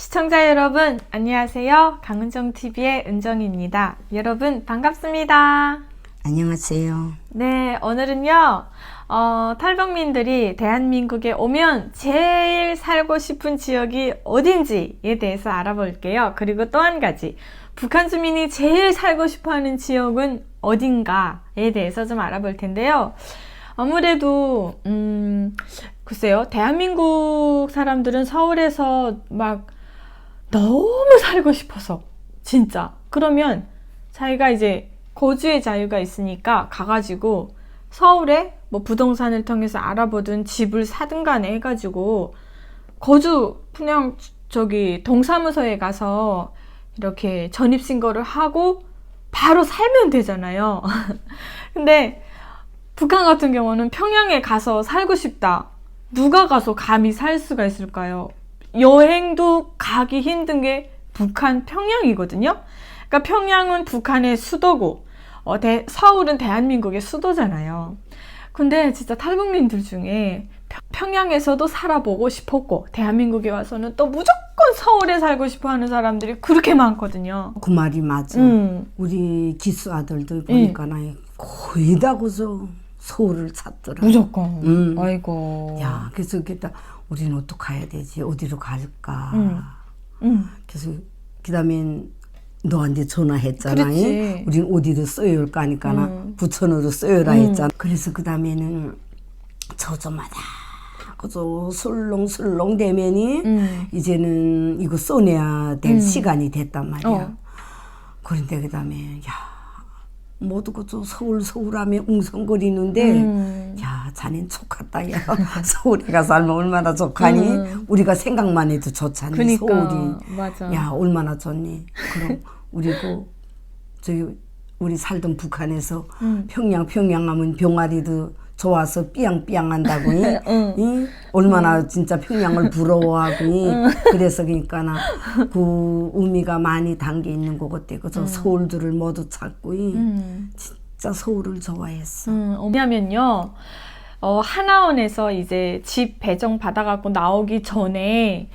시청자 여러분, 안녕하세요. 강은정TV의 은정입니다. 여러분, 반갑습니다. 안녕하세요. 네, 오늘은요, 탈북민들이 대한민국에 오면 제일 살고 싶은 지역이 어딘지에 대해서 알아볼게요. 그리고 또 한 가지, 북한 주민이 제일 살고 싶어 하는 지역은 어딘가에 대해서 좀 알아볼 텐데요. 아무래도, 글쎄요, 대한민국 사람들은 서울에서 막 너무 살고 싶어서, 진짜. 그러면 자기가 이제 거주의 자유가 있으니까 가가지고 서울에 뭐 부동산을 통해서 알아보든 집을 사든 간에 해가지고 그냥 저기 동사무소에 가서 이렇게 전입신고를 하고 바로 살면 되잖아요. 근데 북한 같은 경우는 평양에 가서 살고 싶다. 누가 가서 감히 살 수가 있을까요? 여행도 가기 힘든 게 북한 평양이거든요. 그러니까 평양은 북한의 수도고 서울은 대한민국의 수도잖아요. 근데 진짜 탈북민들 중에 평양에서도 살아보고 싶었고 대한민국에 와서는 또 무조건 서울에 살고 싶어 하는 사람들이 그렇게 많거든요. 그 말이 맞아. 우리 기수 아들들 보니까 거의 다 그저 서울을 찾더라. 무조건. 아이고. 야, 그래서 그다 우리는 어떡해야 되지? 어디로 갈까? 그래서 그다음엔 너한테 전화했잖아. 우린 어디로 써야 할까 하니까 부천으로 써야라 했잖아. 그래서 그다음에는 저저마다 그저 술렁술렁 되면이 이제는 이거 써내야 될 시간이 됐단 말이야. 그런데 그다음에 야 모두 그저 서울 하면 웅성거리는데 야 자넨 좋겠다. 야 서울에 가서 살면 얼마나 좋하니? 우리가 생각만 해도 좋잖니. 그러니까, 서울이. 맞아. 야 얼마나 좋니? 그럼 우리고 우리 살던 북한에서 평양 하면 병아리도 좋아서 삐양삐양 한다고. 얼마나 진짜 평양을 부러워하고. 그래서 그러니까 그 의미가 많이 담겨 있는 것 같아. 그저 서울들을 모두 찾고 진짜 서울을 좋아했어. 왜냐면요, 하나원에서 이제 집 배정 받아갖고 나오기 전에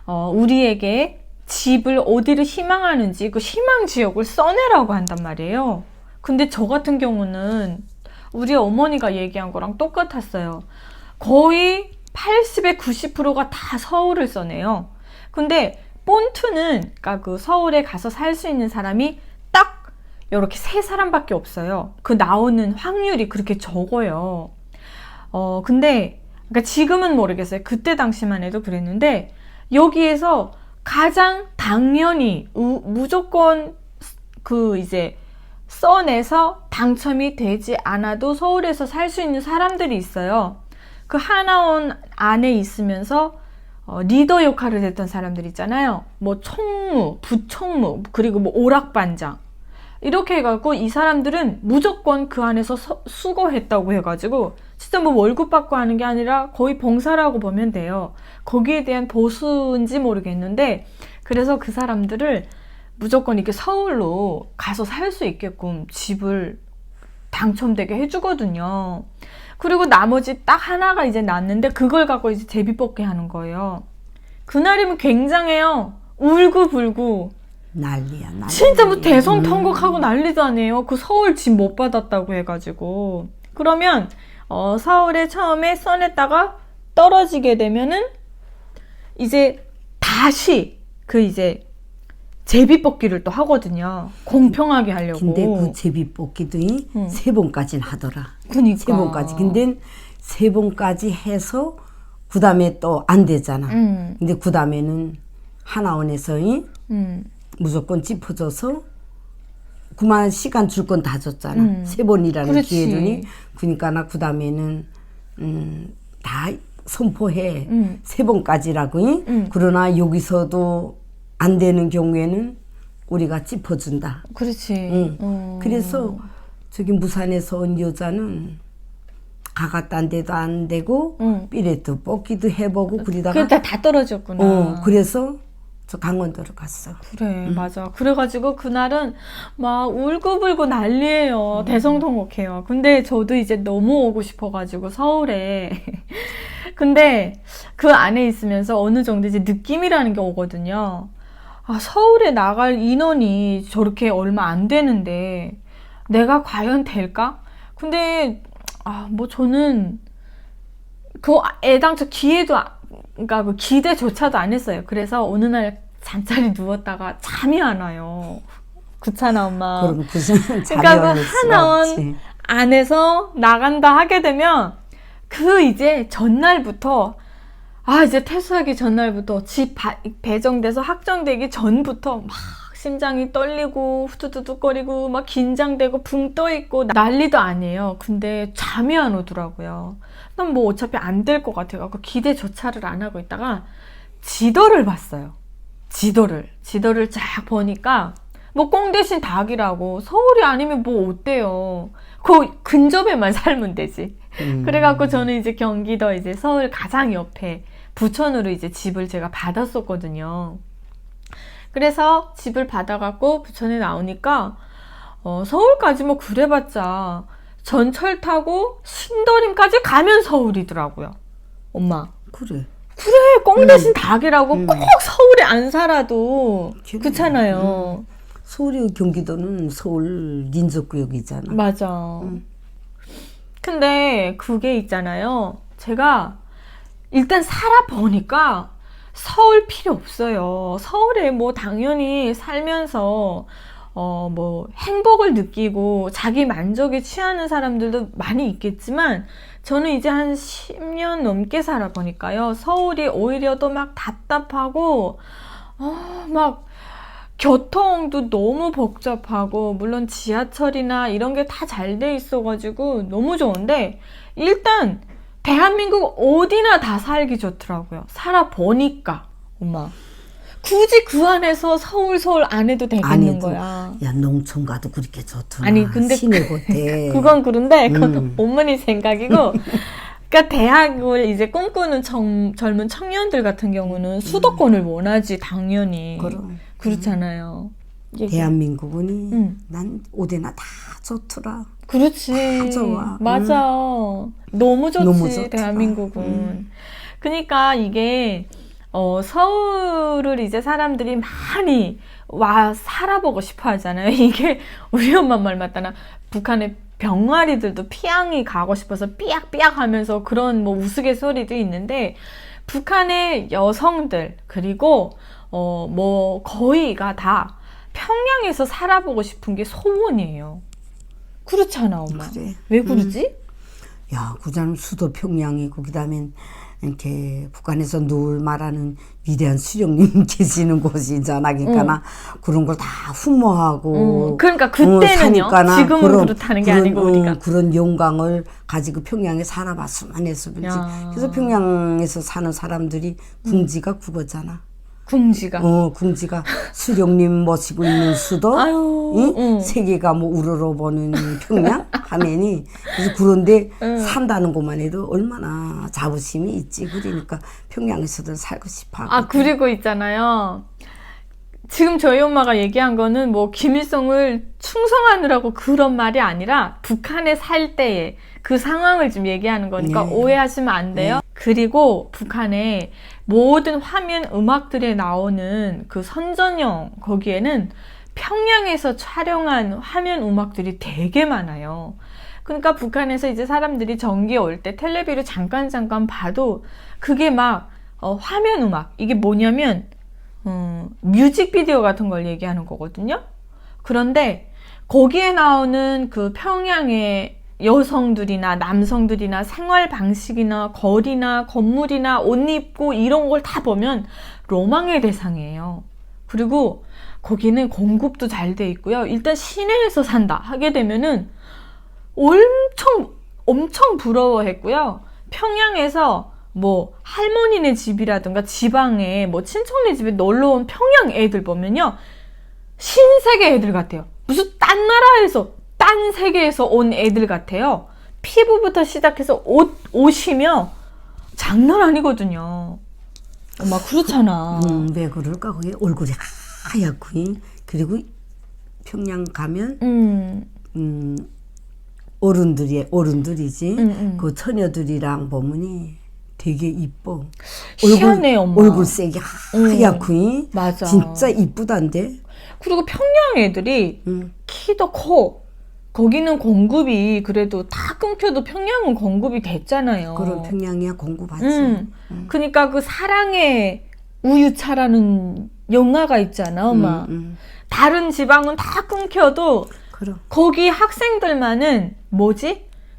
우리에게 집을 어디를 희망하는지 그 희망 지역을 써내라고 한단 말이에요. 근데 저 같은 경우는 우리 어머니가 얘기한 거랑 똑같았어요. 거의 80에 90%가 다 서울을 써내요. 근데 본투는 그러니까 그 서울에 가서 살 수 있는 사람이 딱 이렇게 3사람밖에 없어요. 그 나오는 확률이 그렇게 적어요. 근데 그러니까 지금은 모르겠어요. 그때 당시만 해도 그랬는데 여기에서 가장 당연히 무조건 그 이제 써내서 당첨이 되지 않아도 서울에서 살 수 있는 사람들이 있어요. 그 하나원 안에 있으면서 리더 역할을 했던 사람들 있잖아요. 뭐 총무, 부총무, 그리고 뭐 오락반장 이렇게 해갖고 이 사람들은 무조건 그 안에서 수고했다고 해가지고 진짜 뭐 월급 받고 하는 게 아니라 거의 봉사라고 보면 돼요. 거기에 대한 보수인지 모르겠는데 그래서 그 사람들을 무조건 이렇게 서울로 가서 살 수 있게끔 집을 당첨되게 해주거든요. 그리고 나머지 딱 하나가 이제 났는데 그걸 갖고 이제 제비뽑기 하는 거예요. 그날이면 굉장해요. 울고불고. 난리야. 진짜 뭐 대성통곡하고 난리도 아니에요. 그 서울 집 못 받았다고 해가지고. 그러면 서울에 처음에 써냈다가 떨어지게 되면은 이제 다시 그 이제 제비뽑기를 또 하거든요. 공평하게 하려고. 근데 그 제비뽑기도 3번까지는 하더라. 그니까. 3번까지. 근데 3번까지 해서 그 다음에 또 안 되잖아. 근데 그 다음에는 하나원에서 무조건 짚어줘서 그만 시간 줄 건 다 줬잖아. 3번이라는 기회더니. 그러니까 나 그 다음에는 다 선포해. 3번까지라고. 그러나 여기서도 안 되는 경우에는 우리가 짚어준다. 그렇지. 그래서 저기 무산에서 온 여자는 가갔다 데도 안 되고 삐레도 뽑기도 해보고 그러다가 다 떨어졌구나. 그래서 저 강원도로 갔어. 그래, 맞아. 그래가지고 그날은 막 울고불고 난리예요. 대성통곡해요. 근데 저도 이제 너무 오고 싶어가지고 서울에 근데 그 안에 있으면서 어느 정도 이제 느낌이라는 게 오거든요. 아, 서울에 나갈 인원이 저렇게 얼마 안 되는데 내가 과연 될까? 근데 뭐 저는 그 애당초 그러니까 그 기대조차도 안 했어요. 그래서 어느 날 잠자리 누웠다가 잠이 안 와요. 그렇잖아, 엄마. 그럼 무슨 그러니까 그 하나원 안에서 나간다 하게 되면 그 이제 전날부터 이제 퇴소하기 전날부터 집 배정돼서 확정되기 전부터 막 심장이 떨리고 후두두둑거리고 막 긴장되고 붕 떠있고 난리도 아니에요. 근데 잠이 안 오더라고요. 난 뭐 어차피 안 될 것 같아가지고 기대조차를 안 하고 있다가 지도를 봤어요. 지도를 쫙 보니까 뭐 꽁 대신 닭이라고. 서울이 아니면 뭐 어때요. 그 근접에만 살면 되지. 그래갖고 저는 이제 경기도 이제 서울 가장 옆에 부천으로 이제 집을 제가 받았었거든요. 그래서 집을 받아갖고 부천에 나오니까 서울까지 뭐 그래봤자 전철 타고 신도림까지 가면 서울이더라고요. 엄마. 그래. 꽁 대신 닭이라고. 꼭 서울에 안 살아도 그렇잖아요. 서울이 경기도는 서울 민족구역이잖아. 맞아. 근데 그게 있잖아요. 제가 일단 살아보니까 서울 필요 없어요. 서울에 뭐 당연히 살면서 뭐 행복을 느끼고 자기 만족에 취하는 사람들도 많이 있겠지만 저는 이제 한 10년 넘게 살아보니까요. 서울이 오히려 더 막 답답하고 막 교통도 너무 복잡하고 물론 지하철이나 이런 게 다 잘 돼 있어가지고 너무 좋은데 일단 대한민국 어디나 다 살기 좋더라고요. 살아보니까 엄마. 굳이 그 안에서 서울 안 해도 되겠는 거야. 야, 농촌 가도 그렇게 좋더라. 아니 근데 시내 곳에. 그건 그런데 그건 어머니 생각이고 그러니까 대학을 이제 꿈꾸는 젊은 청년들 같은 경우는 수도권을 원하지 당연히. 그렇잖아요. 대한민국은 난 어디나 다 좋더라. 그렇지. 다 좋아. 맞아. 너무 좋지. 너무 좋더라. 대한민국은. 그러니까 이게 서울을 이제 사람들이 많이 와 살아보고 싶어 하잖아요. 이게 우리 엄마 말 맞다나 북한의 병아리들도 피양이 가고 싶어서 삐약삐약 하면서 그런 뭐 우스갯소리도 있는데 북한의 여성들 그리고 뭐 거의가 다 평양에서 살아보고 싶은 게 소원이에요. 그렇잖아, 엄마. 그래. 왜 그러지? 야, 그자는 수도 평양이고 그다음엔 이렇게 북한에서 늘 말하는 위대한 수령님 계시는 곳이잖아. 그러니까 그런 걸 다 흠모하고 그러니까 그때는요. 지금은 그렇다는 게 아니고 우리가 그런 영광을 가지고 평양에 살아봤으면 해서 그렇지. 그래서 평양에서 사는 사람들이 궁지가 그거잖아. 궁지가. 궁지가 수령님 모시고 있는 수도, 세계가 뭐 우러러보는 평양 하면이 그래서 그런데 산다는 것만 해도 얼마나 자부심이 있지. 그러니까 평양에서도 살고 싶어. 그리고 있잖아요. 지금 저희 엄마가 얘기한 거는 뭐 김일성을 충성하느라고 그런 말이 아니라 북한에 살 때의 그 상황을 좀 얘기하는 거니까 오해하시면 안 돼요. 그리고 북한의 모든 화면 음악들에 나오는 그 선전용 거기에는 평양에서 촬영한 화면 음악들이 되게 많아요. 그러니까 북한에서 이제 사람들이 전기 올 때 텔레비를 잠깐 봐도 그게 막 화면 음악 이게 뭐냐면 뮤직비디오 같은 걸 얘기하는 거거든요. 그런데 거기에 나오는 그 평양의 여성들이나 남성들이나 생활 방식이나 거리나 건물이나 옷 입고 이런 걸 다 보면 로망의 대상이에요. 그리고 거기는 공급도 잘 돼 있고요. 일단 시내에서 산다 하게 되면은 엄청 부러워했고요. 평양에서 뭐 할머니네 집이라든가 지방에 뭐 친척네 집에 놀러 온 평양 애들 보면요. 신세계 애들 같아요. 무슨 딴 나라에서 딴 세계에서 온 애들 같아요. 피부부터 시작해서 옷이며 장난 아니거든요. 엄마 그렇잖아. 왜 그럴까? 거기 얼굴이 하얗고 그리고 평양 가면 어른들이지. 그 처녀들이랑 보면이 되게 이뻐. 희한해, 엄마. 얼굴색이 하얗고 맞아. 진짜 이쁘단데. 그리고 평양 애들이 키도 커. 거기는 공급이 그래도 다 끊겨도 평양은 공급이 됐잖아요. 그럼 평양이야 공급하지. 그러니까 그 사랑의 우유차라는 영화가 있잖아, 엄마. 다른 지방은 다 끊겨도 그럼. 거기 학생들만은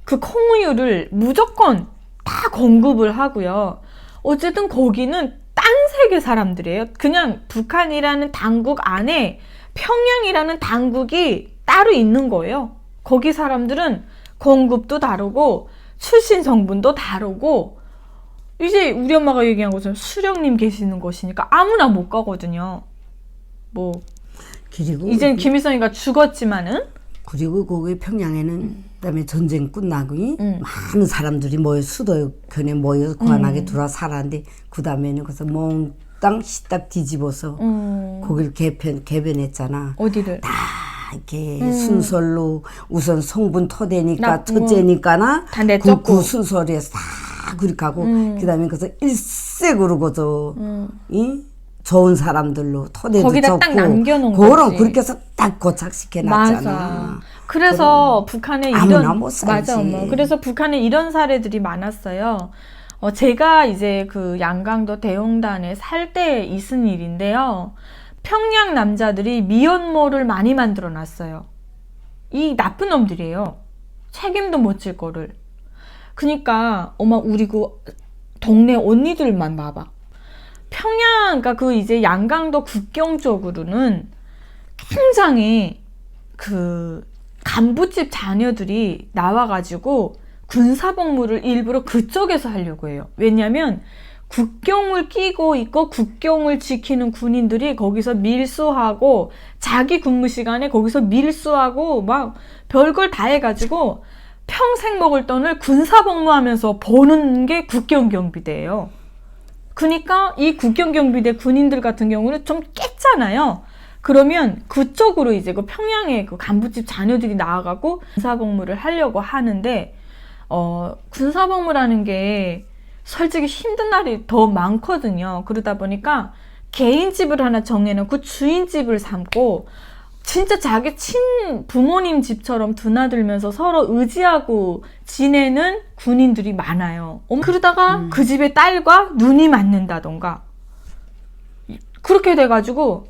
그 콩우유를 무조건 다 공급을 하고요. 어쨌든 거기는 딴 세계 사람들이에요. 그냥 북한이라는 당국 안에 평양이라는 당국이 따로 있는 거예요. 거기 사람들은 공급도 다르고 출신 성분도 다르고 이제 우리 엄마가 얘기한 것처럼 수령님 계시는 곳이니까 아무나 못 가거든요. 뭐 그리고 이젠 김일성이가 죽었지만은 그리고 거기 평양에는 그다음에 전쟁 끝나고 많은 사람들이 모여 수도권에 모여 관하게 들어와 살았는데 그다음에는 그래서 몽땅 시딱 뒤집어서 거기를 개변했잖아. 어디를? 다 이렇게 순서로 우선 성분 토대니까 첫째니까나 다 내쫓고 그 순서에서 다 그렇게 하고 그다음에 그래서 일색으로 그저 이 좋은 사람들로 토대도 거기다 좋고 딱 남겨놓은 그런 거지. 그렇게 해서 딱 고착시켜 놨잖아. 맞아. 그래서 북한에 아무나 못 살지. 맞아, 엄마. 그래서 북한에 이런 사례들이 많았어요. 제가 이제 그 양강도 대용단에 살 때 있은 일인데요. 평양 남자들이 미혼모를 많이 만들어 놨어요. 이 나쁜 놈들이에요. 책임도 못 질 거를. 그러니까 엄마 우리 그 동네 언니들만 봐봐. 평양, 그러니까 그 이제 양강도 국경 쪽으로는 굉장히 그 간부집 자녀들이 나와가지고 군사복무를 일부러 그쪽에서 하려고 해요. 왜냐면 국경을 끼고 있고 국경을 지키는 군인들이 거기서 밀수하고 자기 근무 시간에 거기서 밀수하고 막 별걸 다 해가지고 평생 먹을 돈을 군사복무하면서 버는 게 국경경비대예요. 그러니까 이 국경경비대 군인들 같은 경우는 좀 깼잖아요. 그러면 그쪽으로 이제 그 평양에 그 간부집 자녀들이 나와가고 군사복무를 하려고 하는데 군사복무라는 게 솔직히 힘든 날이 더 많거든요. 그러다 보니까 개인 집을 하나 정해놓고 주인 집을 삼고 진짜 자기 친 부모님 집처럼 드나들면서 서로 의지하고 지내는 군인들이 많아요. 그러다가 그 집의 딸과 눈이 맞는다던가 그렇게 돼가지고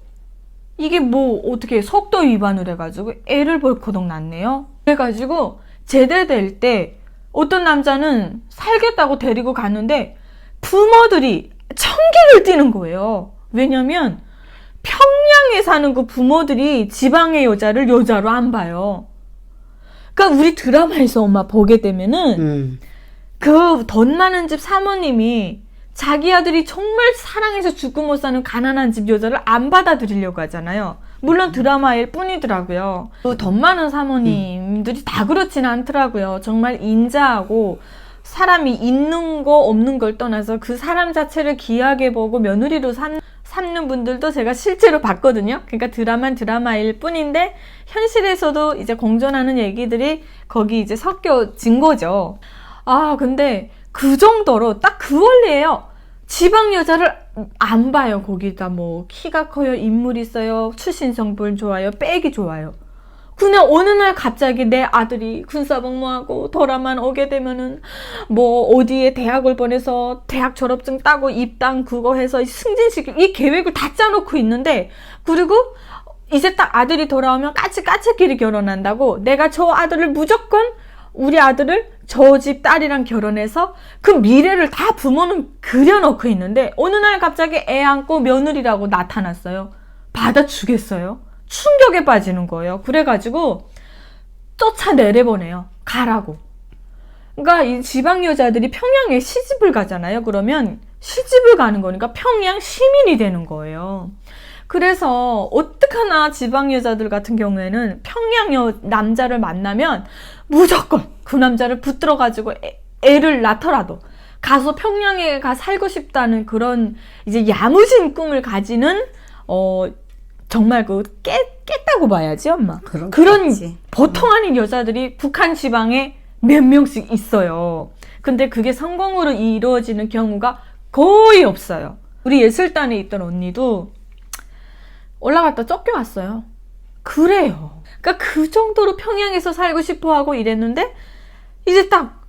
이게 뭐 어떻게 속도 위반을 해가지고 애를 벌커덕 낳네요. 그래가지고 제대될 때 어떤 남자는 살겠다고 데리고 갔는데 부모들이 천기를 뛰는 거예요. 왜냐면 평양에 사는 그 부모들이 지방의 여자를 여자로 안 봐요. 그러니까 우리 드라마에서 엄마 보게 되면은 그 돈 많은 집 사모님이 자기 아들이 정말 사랑해서 죽고 못 사는 가난한 집 여자를 안 받아들이려고 하잖아요. 물론 드라마일 뿐이더라고요. 그 돈 많은 사모님들이 다 그렇지는 않더라고요. 정말 인자하고 사람이 있는 거 없는 걸 떠나서 그 사람 자체를 귀하게 보고 며느리로 삼는 분들도 제가 실제로 봤거든요. 그러니까 드라마일 뿐인데 현실에서도 이제 공존하는 얘기들이 거기 이제 섞여진 거죠. 아, 근데 그 정도로 딱 그 원리예요. 지방 여자를 안 봐요. 거기다 뭐 키가 커요, 인물 있어요, 출신 성분 좋아요, 빽이 좋아요. 그냥 어느 날 갑자기 내 아들이 군사복무하고 돌아만 오게 되면은 뭐 어디에 대학을 보내서 대학 졸업증 따고 입당 그거 해서 승진시키고 이 계획을 다 짜놓고 있는데 그리고 이제 딱 아들이 돌아오면 까치끼리 결혼한다고 내가 저 아들을 무조건 우리 아들을 저 집 딸이랑 결혼해서 그 미래를 다 부모는 그려놓고 있는데 어느 날 갑자기 애 안고 며느리라고 나타났어요. 받아주겠어요? 충격에 빠지는 거예요. 그래가지고 쫓아내려보내요. 가라고. 그러니까 이 지방 여자들이 평양에 시집을 가잖아요. 그러면 시집을 가는 거니까 평양 시민이 되는 거예요. 그래서 어떡하나 지방 여자들 같은 경우에는 평양 남자를 만나면 무조건 그 남자를 붙들어가지고 애를 낳더라도 가서 평양에 가 살고 싶다는 그런 이제 야무진 꿈을 가지는 정말 깼다고 봐야지, 엄마. 그런 보통 아닌 여자들이 북한 지방에 몇 명씩 있어요. 근데 그게 성공으로 이루어지는 경우가 거의 없어요. 우리 예술단에 있던 언니도 올라갔다 쫓겨왔어요. 그래요. 그러니까 그 정도로 평양에서 살고 싶어 하고 이랬는데 이제 딱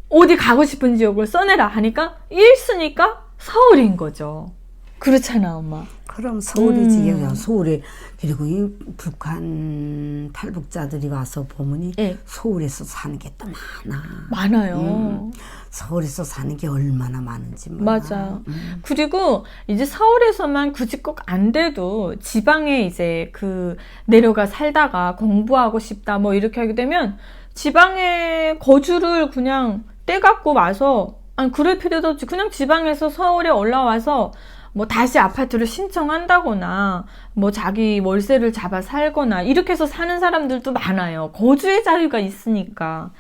어디 가고 싶은 지역을 써내라 하니까 1순위가 서울인 거죠. 그렇잖아, 엄마. 그럼 서울이지. 서울에 그리고 이 북한 탈북자들이 와서 보면이 예. 서울에서 사는 게 또 많아. 많아요. 서울에서 사는 게 얼마나 많은지 몰라. 맞아. 그리고 이제 서울에서만 굳이 꼭 안 돼도 지방에 이제 그 내려가 살다가 공부하고 싶다 뭐 이렇게 하게 되면 지방에 거주를 그냥 떼갖고 와서 아니 그럴 필요도 없지. 그냥 지방에서 서울에 올라와서 뭐 다시 아파트를 신청한다거나 뭐 자기 월세를 잡아 살거나 이렇게 해서 사는 사람들도 많아요. 거주의 자유가 있으니까.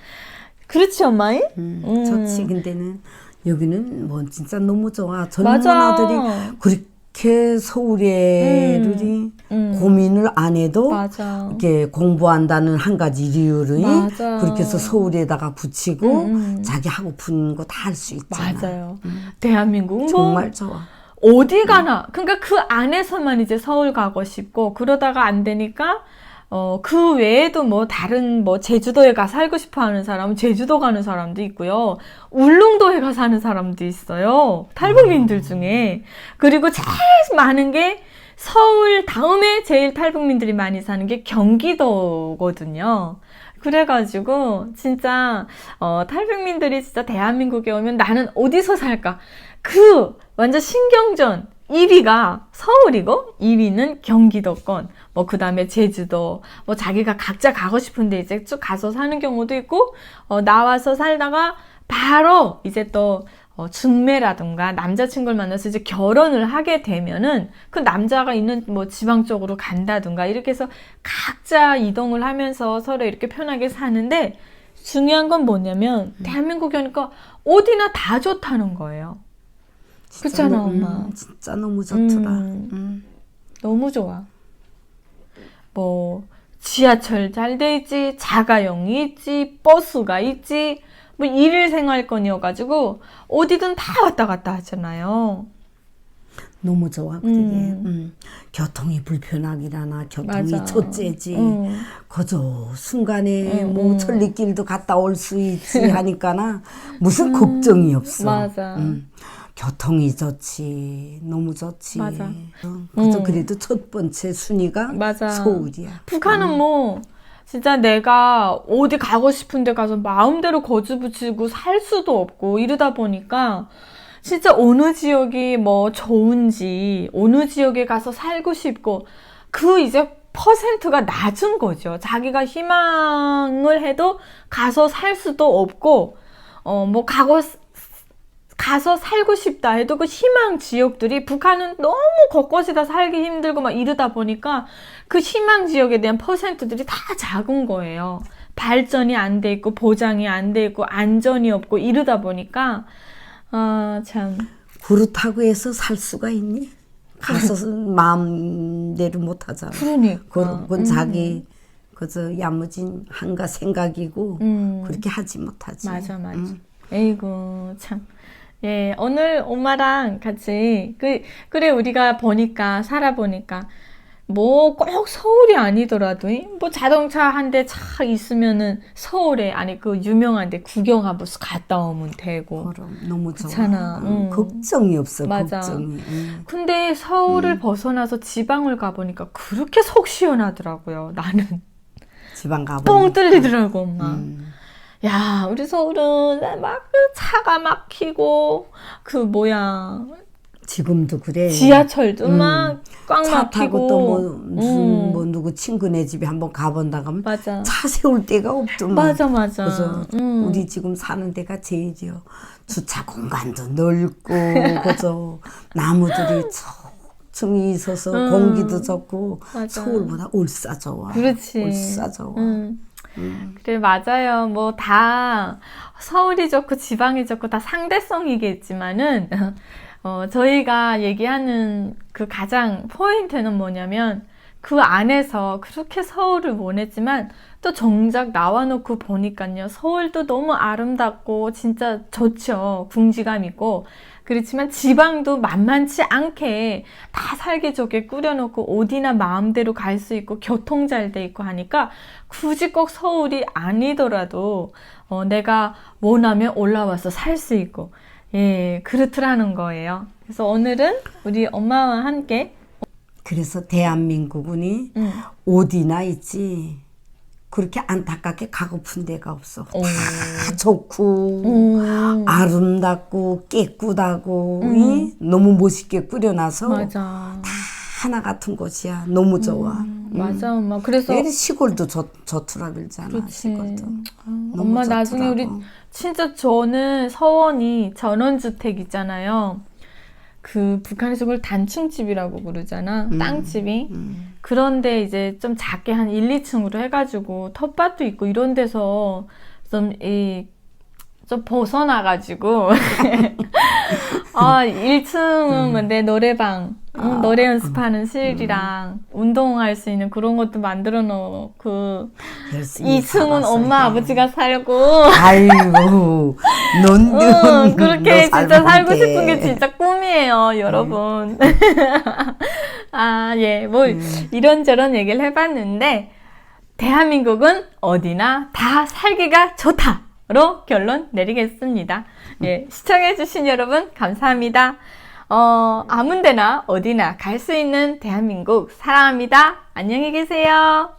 그렇지, 엄마이? 좋지. 근데는 여기는 뭐 진짜 너무 좋아. 젊은 맞아. 아들이 그렇게 서울에 고민을 안 해도 맞아. 이렇게 공부한다는 한 가지 이유를 맞아. 그렇게 해서 서울에다가 붙이고 자기 하고픈 거 다 할 수 있잖아. 맞아요. 대한민국 정말 좋아. 어디 가나. 그러니까 그 안에서만 이제 서울 가고 싶고 그러다가 안 되니까 그 외에도 뭐 다른 뭐 제주도에 가 살고 싶어 하는 사람은 제주도 가는 사람도 있고요. 울릉도에 가 사는 사람도 있어요. 탈북민들 중에. 그리고 제일 많은 게 서울 다음에 제일 탈북민들이 많이 사는 게 경기도거든요. 그래가지고 진짜 탈북민들이 진짜 대한민국에 오면 나는 어디서 살까? 그 완전 신경전 1위가 서울이고 2위는 경기도권, 뭐 그 다음에 제주도, 뭐 자기가 각자 가고 싶은데 이제 쭉 가서 사는 경우도 있고 나와서 살다가 바로 이제 또 중매라든가 남자친구를 만나서 이제 결혼을 하게 되면은 그 남자가 있는 뭐 지방 쪽으로 간다든가 이렇게 해서 각자 이동을 하면서 서로 이렇게 편하게 사는데 중요한 건 뭐냐면 대한민국에 오니까 어디나 다 좋다는 거예요. 그렇잖아, 엄마. 진짜 너무 좋더라. 너무 좋아. 뭐 지하철 잘 돼 있지, 자가용이 있지, 버스가 있지, 뭐 일일 생활권이어가지고 어디든 다 왔다 갔다 하잖아요. 너무 좋아 그게. 교통이 불편하기라나 교통이 맞아. 첫째지. 그저 순간에 뭐 천리길도 갔다 올 수 있지 하니까나 무슨 걱정이 없어. 맞아. 교통이 좋지. 너무 좋지. 맞아. 그래서 그래도 첫 번째 순위가 맞아. 서울이야. 북한은 뭐 진짜 내가 어디 가고 싶은데 가서 마음대로 거주 붙이고 살 수도 없고 이러다 보니까 진짜 어느 지역이 뭐 좋은지 어느 지역에 가서 살고 싶고 그 이제 퍼센트가 낮은 거죠. 자기가 희망을 해도 가서 살 수도 없고 뭐 가서 살고 싶다 해도 그 희망 지역들이 북한은 너무 곳곳이다 살기 힘들고 막 이러다 보니까 그 희망 지역에 대한 퍼센트들이 다 작은 거예요. 발전이 안 돼 있고 보장이 안 돼 있고 안전이 없고 이러다 보니까 참. 그렇다고 해서 살 수가 있니? 가서 마음대로 못 하잖아. 그러니까. 그건 자기 그저 야무진 한가 생각이고 그렇게 하지 못하지. 맞아. 에이구 참. 예, 오늘 엄마랑 같이 그래 우리가 살아보니까 뭐 꼭 서울이 아니더라도 뭐 자동차 한 대 차 있으면은 서울에 아니 그 유명한 데 구경 한번 갔다 오면 되고. 그럼 너무 좋아. 그렇잖아. 걱정이 없어. 맞아. 걱정이. 근데 서울을 벗어나서 지방을 가보니까 그렇게 속 시원하더라고요. 나는 지방 가보니까 뻥 뚫리더라고 엄마. 야, 우리 서울은 막 차가 막히고 그 뭐야 지금도 그래. 지하철도 막 꽉 차 막히고 타고 또 뭐 무슨 뭐 누구 친구네 집에 한번 가본다 하면 맞아. 차 세울 데가 없더만. 맞아. 그래서 우리 지금 사는 데가 제일이요. 주차 공간도 넓고 그저 나무들이 층이 있어서 공기도 좋고 맞아. 서울보다 울싸 좋아. 그렇지. 울싸 좋아. 그래 맞아요. 뭐 다 서울이 좋고 지방이 좋고 다 상대성이겠지만은 저희가 얘기하는 그 가장 포인트는 뭐냐면 그 안에서 그렇게 서울을 원했지만 또 정작 나와놓고 보니까요. 서울도 너무 아름답고 진짜 좋죠. 궁지감 있고. 그렇지만 지방도 만만치 않게 다 살기 좋게 꾸려놓고 어디나 마음대로 갈 수 있고 교통 잘 돼 있고 하니까 굳이 꼭 서울이 아니더라도 내가 원하면 올라와서 살 수 있고 예, 그렇더라는 거예요. 그래서 오늘은 우리 엄마와 함께 그래서 대한민국은 어디나 있지 그렇게 안타깝게 가고픈 데가 없어. 다 좋고 아름답고 깨끗하고 너무 멋있게 꾸려놔서 맞아. 다 하나 같은 곳이야. 너무 좋아. 맞아, 엄마. 그래서 시골도 좋더라 그러잖아. 그렇지. 시골도. 엄마 너무 나중에 우리 좋더라고. 진짜 저는 서원이 전원주택 있잖아요. 그 북한에서 그걸 단층집이라고 부르잖아. 땅집이. 그런데 이제 좀 작게 한 1, 2층으로 해가지고 텃밭도 있고 이런 데서 좀 벗어나가지고 1층은 내 노래방 노래 연습하는 실이랑 운동할 수 있는 그런 것도 만들어 놓고 열심히 2층은 살았어, 엄마 야. 아버지가 살고 아이고 넌 그렇게 진짜 살고 돼. 싶은 게 진짜 꿈이에요, 여러분. 예, 뭐 이런저런 얘기를 해봤는데 대한민국은 어디나 다 살기가 좋다로 결론 내리겠습니다. 예, 시청해주신 여러분 감사합니다. 아무 데나 어디나 갈 수 있는 대한민국 사랑합니다. 안녕히 계세요.